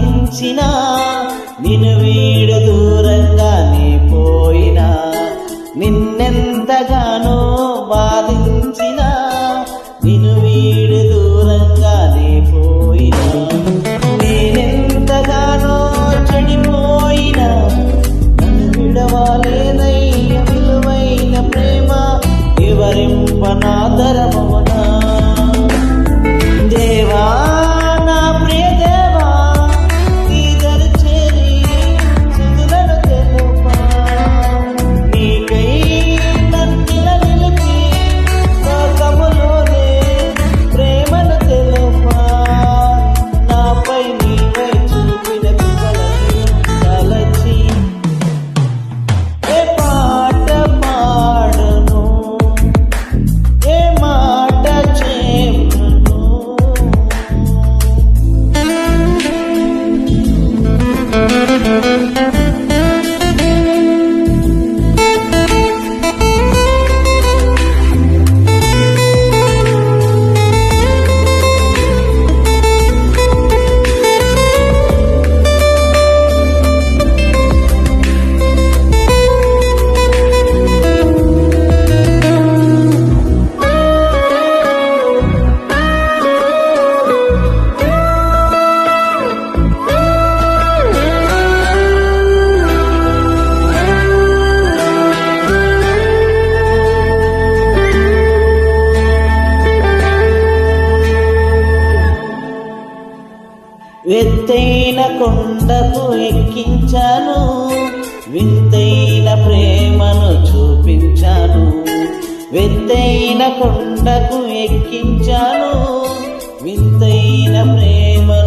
బాధించినా నిన్ను వీడు దూరంగానే పోయినా, నిన్నెంతగానో బాధించినా నిన్ను వీడు దూరంగానే పోయినా, నేనెంతగానో చెడిపోయినా నన్ను విడవాలేదయ్య విలువైన ప్రేమ వివరింపనాదరమవనా. దేవా నా ప్రియ దేవా, నీ దరి చేరి స్థితులను తెలుపా, నీకై నన్నిల నిలిపి లోకములోనే ప్రేమను తెలుపా, నాపై నీవై చూపిన కృపలను తలచి ఏ పాట పాడను, ఏ మాట చెప్పును. ఎత్తైన కొండకు ఎక్కించాను, వింతైన ప్రేమను చూపించాను. ఎత్తైన కొండకు ఎక్కించాను, వింతైన ప్రేమను